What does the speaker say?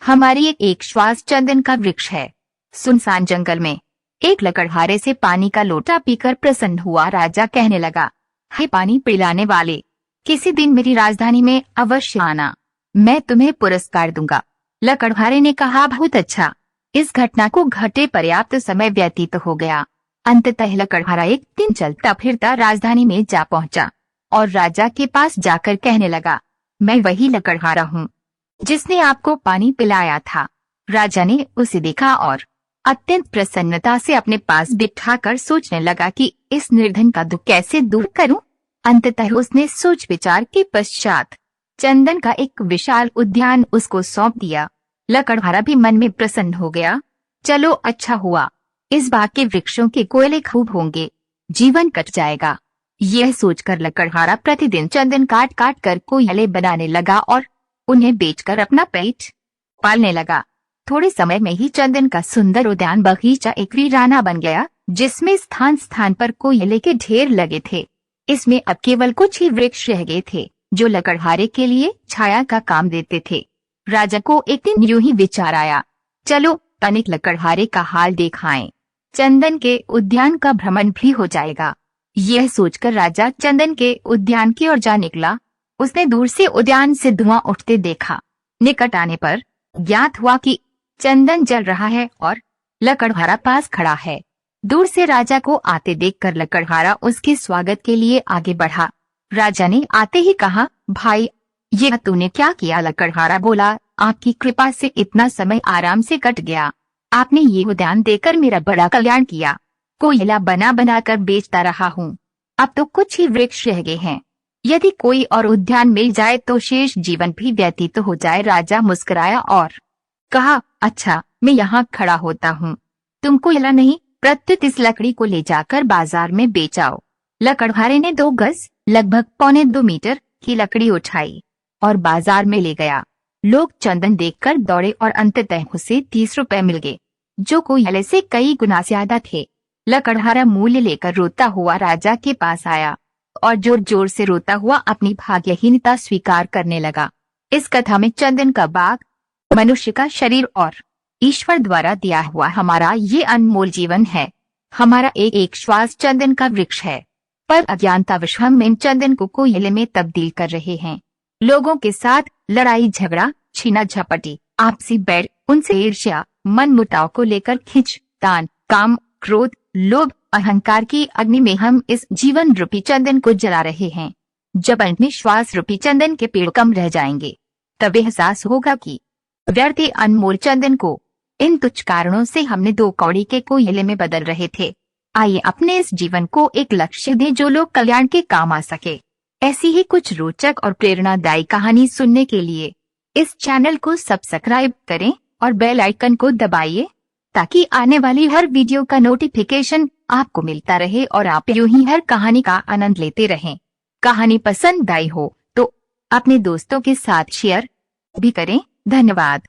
हमारी एक श्वास चंदन का वृक्ष है। सुनसान जंगल में एक लकड़हारे से पानी का लोटा पीकर प्रसन्न हुआ राजा कहने लगा, हे पानी पिलाने वाले, किसी दिन मेरी राजधानी में अवश्य आना, मैं तुम्हें पुरस्कार दूंगा। लकड़हारे ने कहा, बहुत अच्छा। इस घटना को घटे पर्याप्त समय व्यतीत हो गया। अंततः लकड़हारा एक दिन चलता फिरता राजधानी में जा पहुंचा और राजा के पास जाकर कहने लगा, मैं वही लकड़हारा हूँ जिसने आपको पानी पिलाया था। राजा ने उसे देखा और अत्यंत प्रसन्नता से अपने पास बिठाकर सोचने लगा कि इस निर्धन का दुख कैसे दूर करूं। अंततः उसने सोच विचार के पश्चात चंदन का एक विशाल उद्यान उसको सौंप दिया। लकड़हारा भी मन में प्रसन्न हो गया। चलो अच्छा हुआ, इस बाग के वृक्षों के कोयले खूब होंगे, जीवन कट जाएगा। यह सोचकर लकड़हारा प्रतिदिन चंदन काट काट कर कोयले बनाने लगा और उन्हें बेचकर अपना पेट पालने लगा। थोड़े समय में ही चंदन का सुंदर उद्यान बगीचा एक वीराना बन गया, जिसमें स्थान स्थान पर कोयले के ढेर लगे थे। इसमें अब केवल कुछ ही वृक्ष रह गए थे जो लकड़हारे के लिए छाया का काम देते थे। राजा को एक दिन यूं ही विचार आया, चलो तनिक लकड़हारे का हाल देखाएं, चंदन के उद्यान का भ्रमण भी हो जाएगा। यह सोचकर राजा चंदन के उद्यान की ओर जा निकला। उसने दूर से उद्यान से धुआं उठते देखा। निकट आने पर ज्ञात हुआ कि चंदन जल रहा है और लकड़हारा पास खड़ा है। दूर से राजा को आते देखकर लकड़हारा उसके स्वागत के लिए आगे बढ़ा। राजा ने आते ही कहा, भाई यह तूने क्या किया? लकड़हारा बोला, आपकी कृपा से इतना समय आराम से कट गया। आपने ये उद्यान देकर मेरा बड़ा कल्याण किया। कोयला बना बना कर बेचता रहा हूँ। अब तो कुछ ही वृक्ष रह गए हैं। यदि कोई और उद्यान मिल जाए तो शेष जीवन भी व्यतीत हो जाए। राजा मुस्कुराया और कहा, अच्छा मैं यहाँ खड़ा होता हूँ, तुम कोयला नहीं प्रत्युत इस लकड़ी को ले जाकर बाजार में बेचाओ। लकड़हारे ने 2 गज लगभग 1.25 मीटर की लकड़ी उठाई और बाजार में ले गया। लोग चंदन देखकर दौड़े और अंततः उसे 30 रुपए मिल गए, जो कोयले से कई गुना ज्यादा थे। लकड़हारा मूल्य लेकर रोता हुआ राजा के पास आया और जोर जोर से रोता हुआ अपनी भाग्यहीनता स्वीकार करने लगा। इस कथा में चंदन का बाग, मनुष्य का शरीर और ईश्वर द्वारा दिया हुआ हमारा ये अनमोल जीवन है। हमारा एक श्वास चंदन का वृक्ष है, पर अज्ञानतावश हम इन चंदन को कोयले में तब्दील कर रहे हैं। लोगों के साथ लड़ाई झगड़ा, छीना झपटी, आपसी बैर, उनसे ईर्ष्या, मन मुटाव को लेकर खींच तान, काम, क्रोध, लोभ, अहंकार की अग्नि में हम इस जीवन रूपी चंदन को जला रहे हैं। जब अंत में श्वास रूपी चंदन के पेड़ कम रह जाएंगे, तब एहसास होगा कि व्यर्थ अनमोल चंदन को इन तुच्छ कारणों से हमने 2 कौड़ी के कोयले में बदल रहे थे। आइए अपने इस जीवन को एक लक्ष्य दें जो लोग कल्याण के काम आ सके। ऐसी ही कुछ रोचक और प्रेरणादायी कहानी सुनने के लिए इस चैनल को सब्सक्राइब करें और बेल आइकन को दबाइए, ताकि आने वाली हर वीडियो का नोटिफिकेशन आपको मिलता रहे और आप यूं ही हर कहानी का आनंद लेते रहें। कहानी पसंद आई हो तो अपने दोस्तों के साथ शेयर भी करें। धन्यवाद।